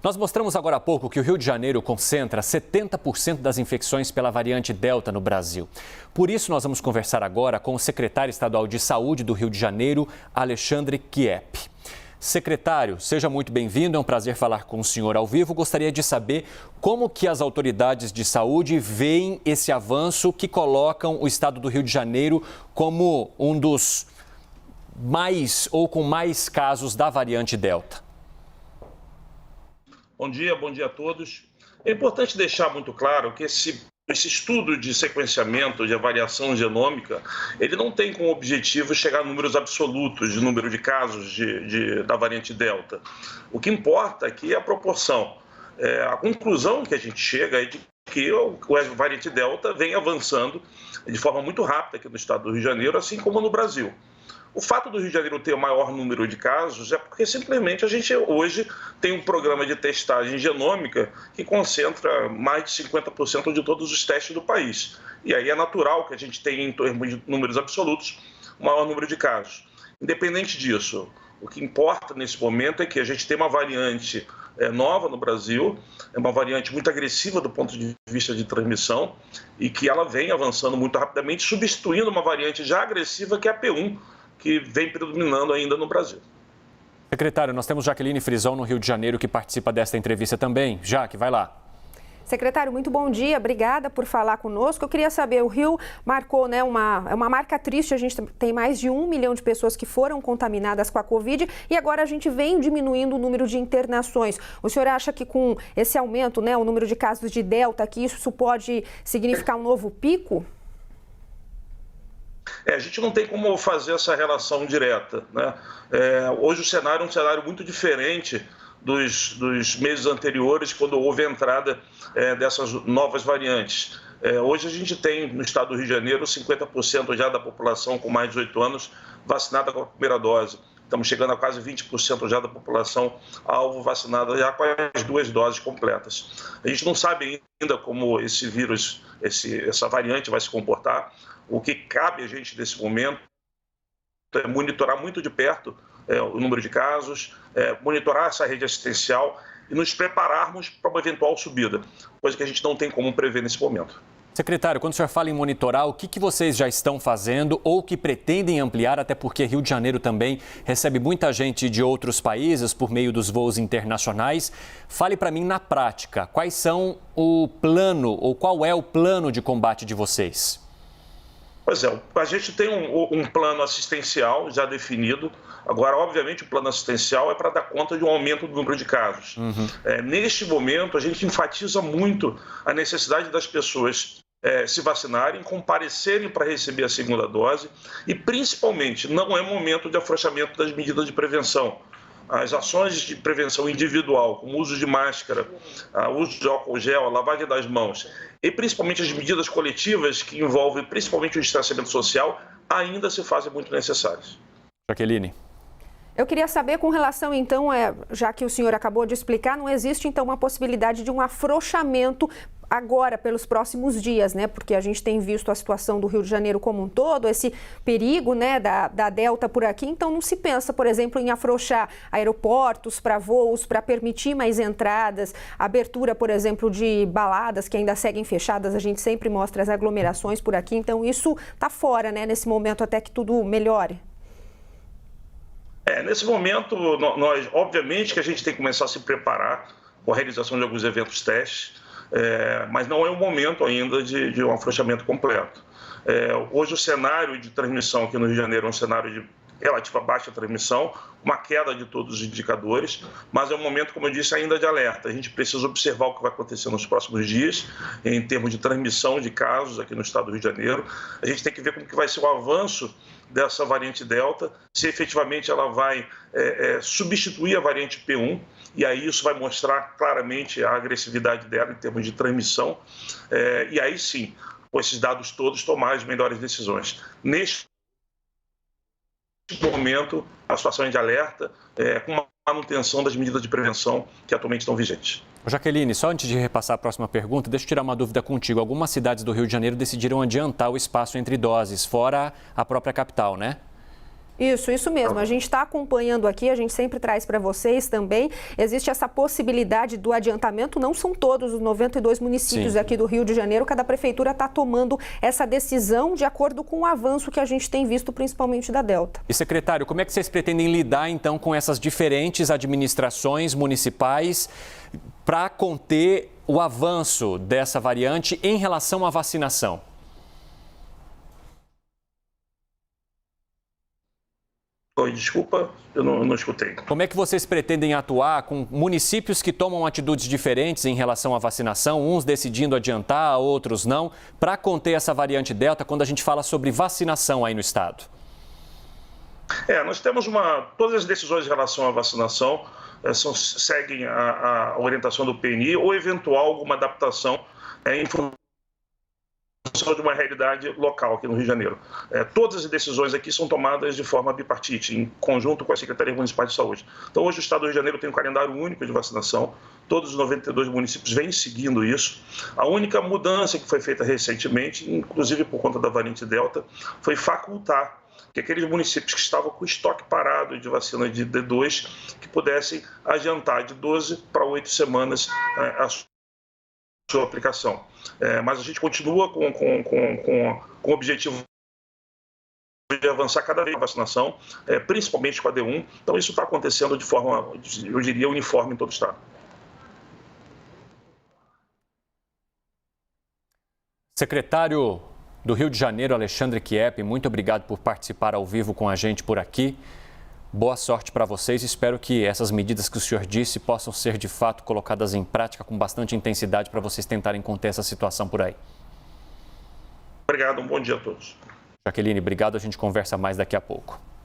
Nós mostramos agora há pouco que o Rio de Janeiro concentra 70% das infecções pela variante Delta no Brasil. Por isso, nós vamos conversar agora com o secretário estadual de Saúde do Rio de Janeiro, Alexandre Chiep. Secretário, seja muito bem-vindo, é um prazer falar com o senhor ao vivo. Gostaria de saber como que as autoridades de saúde veem esse avanço que colocam o estado do Rio de Janeiro como um dos mais ou com mais casos da variante Delta. Bom dia a todos. É importante deixar muito claro que esse estudo de sequenciamento, de avaliação genômica, ele não tem como objetivo chegar a números absolutos de número de casos da variante Delta. O que importa aqui é a proporção. A conclusão que a gente chega é de que a variante Delta vem avançando de forma muito rápida aqui no estado do Rio de Janeiro, assim como no Brasil. O fato do Rio de Janeiro ter o maior número de casos é porque simplesmente a gente hoje tem um programa de testagem genômica que concentra mais de 50% de todos os testes do país. E aí é natural que a gente tenha, em termos de números absolutos, o maior número de casos. Independente disso, o que importa nesse momento é que a gente tem uma variante nova no Brasil, é uma variante muito agressiva do ponto de vista de transmissão e que ela vem avançando muito rapidamente, substituindo uma variante já agressiva que é a P1, que vem predominando ainda no Brasil. Secretário, nós temos Jaqueline Frison no Rio de Janeiro que participa desta entrevista também. Jaque, vai lá. Secretário, muito bom dia, obrigada por falar conosco. Eu queria saber, o Rio marcou uma marca triste, a gente tem mais de 1 milhão de pessoas que foram contaminadas com a Covid e agora a gente vem diminuindo o número de internações. O senhor acha que com esse aumento, o número de casos de Delta, que isso pode significar um novo pico? A gente não tem como fazer essa relação direta, né? Hoje o cenário é um cenário muito diferente dos meses anteriores, quando houve a entrada dessas novas variantes. Hoje a gente tem no estado do Rio de Janeiro 50% já da população com mais de 18 anos vacinada com a primeira dose. Estamos chegando a quase 20% já da população alvo vacinada já com as 2 doses completas. A gente não sabe ainda como esse vírus, essa variante vai se comportar. O que cabe a gente nesse momento é monitorar muito de perto o número de casos, monitorar essa rede assistencial e nos prepararmos para uma eventual subida, coisa que a gente não tem como prever nesse momento. Secretário, quando o senhor fala em monitorar, o que vocês já estão fazendo ou que pretendem ampliar, até porque Rio de Janeiro também recebe muita gente de outros países por meio dos voos internacionais. Fale para mim na prática, quais são o plano ou qual é o plano de combate de vocês? Pois é, a gente tem um plano assistencial já definido. Agora, obviamente, o plano assistencial é para dar conta de um aumento do número de casos. Neste momento, a gente enfatiza muito a necessidade das pessoas se vacinarem, comparecerem para receber a segunda dose e, principalmente, não é momento de afrouxamento das medidas de prevenção. As ações de prevenção individual, como o uso de máscara, o uso de álcool gel, a lavagem das mãos e principalmente as medidas coletivas que envolvem principalmente o distanciamento social, ainda se fazem muito necessárias. Jaqueline. Eu queria saber com relação, então, já que o senhor acabou de explicar, não existe, então, uma possibilidade de um afrouxamento agora, pelos próximos dias, né? Porque a gente tem visto a situação do Rio de Janeiro como um todo, esse perigo, né, da Delta por aqui. Então, não se pensa, por exemplo, em afrouxar aeroportos para voos, para permitir mais entradas, abertura, por exemplo, de baladas que ainda seguem fechadas. A gente sempre mostra as aglomerações por aqui. Então, isso está fora, né, nesse momento, até que tudo melhore. Nesse momento, nós, obviamente que a gente tem que começar a se preparar com a realização de alguns eventos testes, mas não é o momento ainda de um afrouxamento completo. Hoje o cenário de transmissão aqui no Rio de Janeiro é um cenário de relativa baixa transmissão, uma queda de todos os indicadores, mas é um momento, como eu disse, ainda de alerta. A gente precisa observar o que vai acontecer nos próximos dias, em termos de transmissão de casos aqui no estado do Rio de Janeiro. A gente tem que ver como que vai ser o avanço dessa variante Delta, se efetivamente ela vai substituir a variante P1, e aí isso vai mostrar claramente a agressividade dela em termos de transmissão, e aí sim, com esses dados todos, tomar as melhores decisões. Neste momento, a situação é de alerta, com uma manutenção das medidas de prevenção que atualmente estão vigentes. Jaqueline, só antes de repassar a próxima pergunta, deixa eu tirar uma dúvida contigo. Algumas cidades do Rio de Janeiro decidiram adiantar o espaço entre doses, fora a própria capital, né? Isso mesmo. A gente está acompanhando aqui, a gente sempre traz para vocês também. Existe essa possibilidade do adiantamento, não são todos os 92 municípios aqui do Rio de Janeiro, cada prefeitura está tomando essa decisão de acordo com o avanço que a gente tem visto, principalmente da Delta. E, secretário, como é que vocês pretendem lidar, então, com essas diferentes administrações municipais para conter o avanço dessa variante em relação à vacinação? Oi, desculpa, eu não escutei. Como é que vocês pretendem atuar com municípios que tomam atitudes diferentes em relação à vacinação, uns decidindo adiantar, outros não, para conter essa variante Delta quando a gente fala sobre vacinação aí no estado? Nós temos todas as decisões em relação à vacinação seguem a orientação do PNI ou eventual alguma adaptação em função de uma realidade local aqui no Rio de Janeiro. Todas as decisões aqui são tomadas de forma bipartite, em conjunto com as secretarias municipais de saúde. Então, hoje o Estado do Rio de Janeiro tem um calendário único de vacinação, todos os 92 municípios vêm seguindo isso. A única mudança que foi feita recentemente, inclusive por conta da variante Delta, foi facultar que aqueles municípios que estavam com estoque parado de vacina de D2, que pudessem adiantar de 12 para 8 semanas a sua aplicação. Mas a gente continua com o objetivo de avançar cada vez a vacinação, principalmente com a D1. Então, isso está acontecendo de forma, eu diria, uniforme em todo o estado. Secretário do Rio de Janeiro, Alexandre Chieppi, muito obrigado por participar ao vivo com a gente por aqui. Boa sorte para vocês. Espero que essas medidas que o senhor disse possam ser, de fato, colocadas em prática com bastante intensidade para vocês tentarem conter essa situação por aí. Obrigado, um bom dia a todos. Jaqueline, obrigado. A gente conversa mais daqui a pouco.